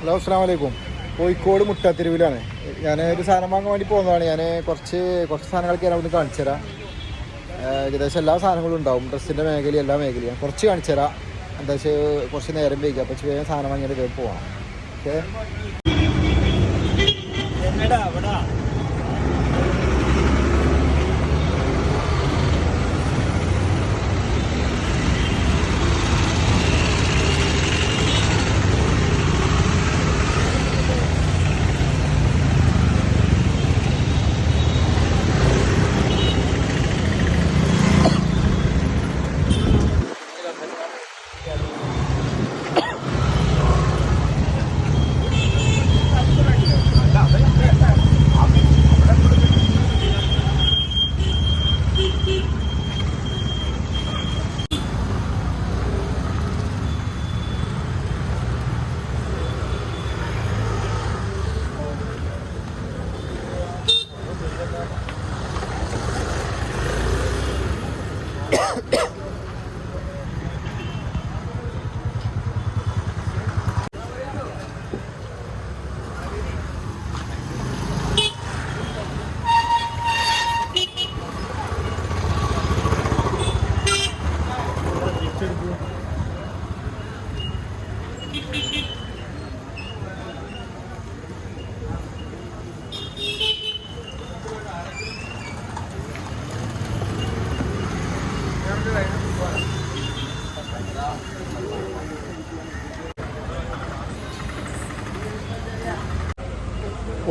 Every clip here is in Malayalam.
ഹലോ അസ്സലാമു അലൈക്കും. കോഴിക്കോട് മുട്ടാത്തെരുവിലാണ്. ഞാൻ ഒരു സാധനം വാങ്ങാൻ വേണ്ടി പോകുന്നതാണ്. ഞാൻ കുറച്ച് സാധനങ്ങളൊക്കെ ഞാൻ അവിടെ കാണിച്ചു തരാം. ഏകദേശം എല്ലാ സാധനങ്ങളും ഉണ്ടാവും. ഡ്രസ്സിൻ്റെ മേഖലയും എല്ലാ മേഖലയും കുറച്ച് കാണിച്ചു തരാം. എന്താ വെച്ചാൽ കുറച്ച് നേരം വൈകി, അപ്പോൾ വേഗം സാധനം വാങ്ങിയിട്ട് വേഗം പോകാം. ഓക്കെ.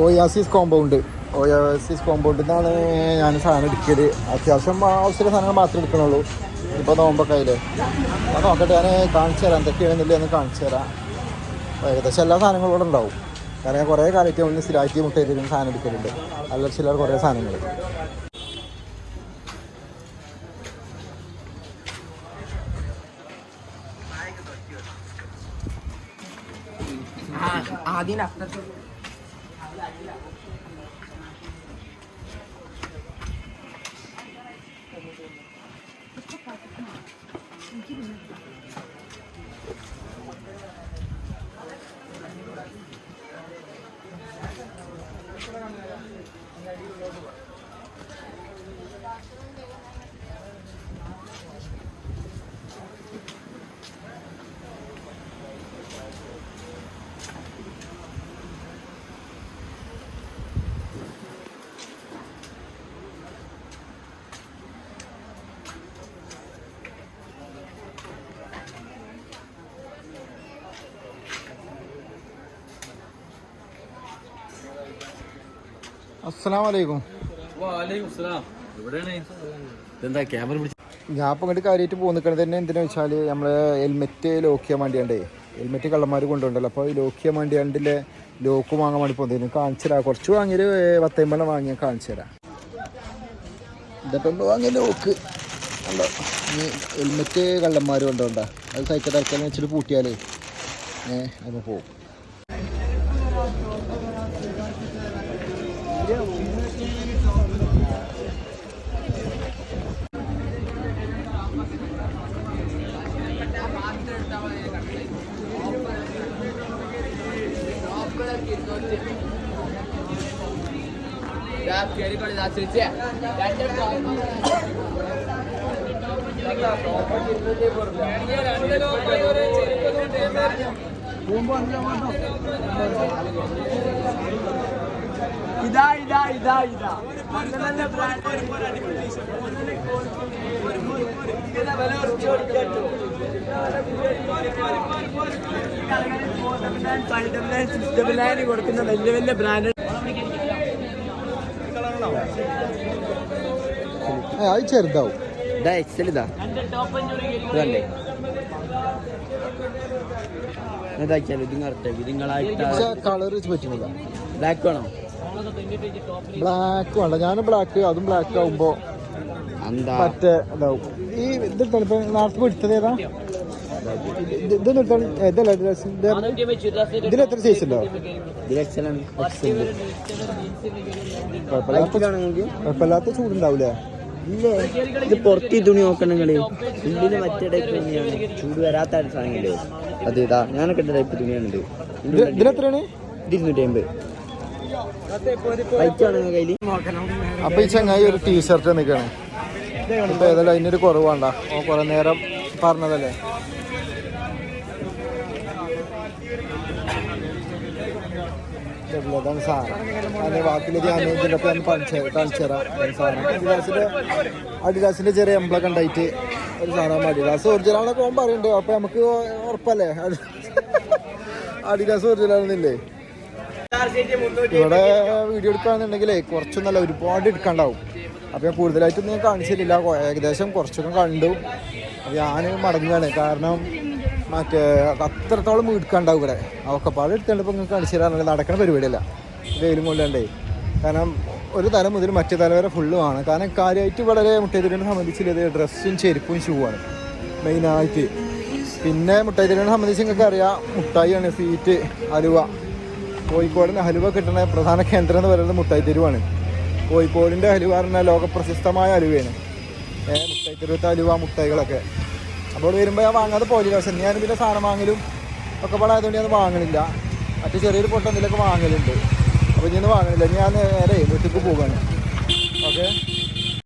ഓയാസിസ് കോമ്പൗണ്ടിൽ നിന്നാണ് ഞാൻ സാധനം എടുക്കല്. അത്യാവശ്യം ആവശ്യമുള്ള സാധനങ്ങൾ മാത്രമേ എടുക്കണുള്ളൂ. ഇപ്പോൾ നോമ്പൊക്കെ അതിൽ ഞാൻ നോക്കട്ടെ, ഞാൻ കാണിച്ചു തരാം എന്തൊക്കെയാണെന്നില്ല എന്ന് കാണിച്ചു തരാം. ഏകദേശം എല്ലാ സാധനങ്ങളും ഇവിടെ ഉണ്ടാവും. കാരണം ഞാൻ കുറേ കാലത്ത് മുന്നേ സ്ഥിരമായിട്ട് മുട്ടയിൽ സാധനം എടുക്കലുണ്ട്. അല്ല ചില കുറേ സാധനങ്ങൾ. അസ്സലാമു അലൈക്കും. ഞാൻ ഇപ്പം ഇങ്ങോട്ട് കാര്യമായിട്ട് പോകുന്നത് തന്നെ എന്തിനാ വെച്ചാൽ നമ്മൾ ഹെൽമെറ്റ് ലോക്ക് ചെയ്യാൻ വേണ്ടിയാണ്ടേ. ഹെൽമെറ്റ് കള്ളന്മാർ കൊണ്ടുപോകണ്ടല്ലോ. അപ്പോൾ ഈ ലോക്ക് ചെയ്യാൻ വേണ്ടിയാണ്ടില്ലേ ലോക്ക് വാങ്ങാൻ വേണ്ടി പോകുന്നതിന് കാണിച്ചു തരാം. കുറച്ച് വാങ്ങിയൊരു 10-50 വാങ്ങിയാൽ കാണിച്ചു തരാം. ഇതൊക്കെ വാങ്ങിയ ലോക്ക് ഉണ്ടോ? ഈ ഹെൽമെറ്റ് കള്ളന്മാർ കൊണ്ടുപോകണ്ട. അത് സൈക്കിൾ ഇറക്കാൻ വെച്ചിട്ട് പൂട്ടിയാൽ അത് പോകും. കൊടുക്കുന്ന വലിയ വലിയ ബ്രാൻഡ് അത് ചെറുതാവും. ഇതാ എക്സൽ. ഇതല്ലേ ഇതാക്കിയാലോ ഇതിങ്ങളായിട്ട് കളർ പറ്റുന്നില്ല. ബ്ലാക്ക് വേണോ? ബ്ലാക്ക് വേണ്ട. ഞാൻ ബ്ലാക്ക്, അതും ബ്ലാക്ക് ആകുമ്പോ മറ്റേ ഇതാവും. ഈ ഇതെടുത്താണ് ഇപ്പൊ നാട്ടിൽ എടുത്തത്. ഏതാ ഇതിലെത്ര സൈസ് ഉണ്ടോ? കുഴപ്പമില്ലാത്ത ചൂടുണ്ടാവൂലേ? ഇല്ലേ ഇത് പുറത്ത് ഈ തുണി നോക്കണം നിങ്ങള് ഉള്ളില് മറ്റേ ടൈപ്പ് തുണിയാണ് ചൂട് വരാത്ത സാധനങ്ങള് അതെ ഇതാ ഞാനൊക്കെ ടൈപ്പ് തുണിയാണിത് ഇതിനെത്രയാണ്? 250 റൈറ്റ് ആണ് കയ്യില്. അപ്പൊ ഈ ചങ്ങായി ഒരു ടീഷർട്ട് നിൽക്കണേ. ഇപ്പൊ ഏതായാലും അതിനൊരു കുറവ് വേണ്ട. ഓ കുറെ നേരം പറഞ്ഞതല്ലേ. അതാണ് സാധനം. അതിന്റെ ബാക്കിയുള്ള ധ്യാനത്തിൻ്റെ ഒക്കെ ഞാൻ കാണിച്ചു തരാം. സാധനം അഡിഡാസിന്റെ ചെറിയ എംബ്ലൊക്കെ ഉണ്ടായിട്ട് ഒരു സാധനം അഡിഡാസ് ഒറിജിനലാണൊക്കെ ഓൻ പറയുന്നുണ്ട്. അപ്പൊ നമുക്ക് ഉറപ്പല്ലേ അഡിഡാസ് ഒറിജിനലാണെന്നില്ലേ? ഇവിടെ വീഡിയോ എടുക്കുകയാണെന്നുണ്ടെങ്കിലേ കുറച്ചൊന്നല്ല ഒരുപാട് എടുക്കാണ്ടാവും. അപ്പോൾ ഞാൻ കൂടുതലായിട്ടൊന്നും ഞാൻ കാണിച്ചിട്ടില്ല. ഏകദേശം കുറച്ചൊക്കെ കണ്ടു. അപ്പോൾ ഞാൻ മടങ്ങുകയാണ്. കാരണം മറ്റേ അത്രത്തോളം എടുക്കാണ്ടാവും ഇവിടെ. ഒക്കെ പാട് എടുത്തുകൊണ്ടിപ്പോൾ നിങ്ങൾക്ക് കാണിച്ചു തരാറുണ്ട്. നടക്കുന്ന പരിപാടിയല്ല വെയിലും കൊണ്ടേ. കാരണം ഒരു തല മുതൽ മറ്റേ തല വരെ ഫുള്ളുമാണ്. കാരണം കാര്യമായിട്ട് വളരെ മുട്ടൈതിരിനെ സംബന്ധിച്ചുള്ളത് ഡ്രസ്സും ചെരുപ്പും ഷൂ ആണ് മെയിനായിട്ട്. പിന്നെ മുട്ടൈതിരിനെ സംബന്ധിച്ച് നിങ്ങൾക്ക് അറിയാം, മുട്ടായിയാണ്, സ്വീറ്റ്, ഹലുവ. കോഴിക്കോടിന് ഹലുവ കിട്ടുന്ന പ്രധാന കേന്ദ്രം എന്ന് പറയുന്നത് മുട്ടായി തെരുവാണ്. കോഴിക്കോടിൻ്റെ ഹലുവ പറഞ്ഞാൽ ലോകപ്രശസ്തമായ ഹലുവയാണ്. മുട്ടായി തെരുവത്തെ ഹലുവ മുട്ടായികളൊക്കെ. അപ്പോൾ വരുമ്പോൾ ഞാൻ വാങ്ങാതെ പോയില്ല. പക്ഷേ ഞാൻ പിന്നെ സാധനം വാങ്ങലും ഒക്കെ പാടായതുകൊണ്ട് ഞാൻ വാങ്ങണില്ല. മറ്റു ചെറിയൊരു പൊട്ടം എന്തെങ്കിലുമൊക്കെ വാങ്ങലുണ്ട്. അപ്പോൾ ഇനി വാങ്ങണില്ല. ഞാൻ നേരെ വീട്ടിലേക്ക് പോവുകയാണ്. ഓക്കെ.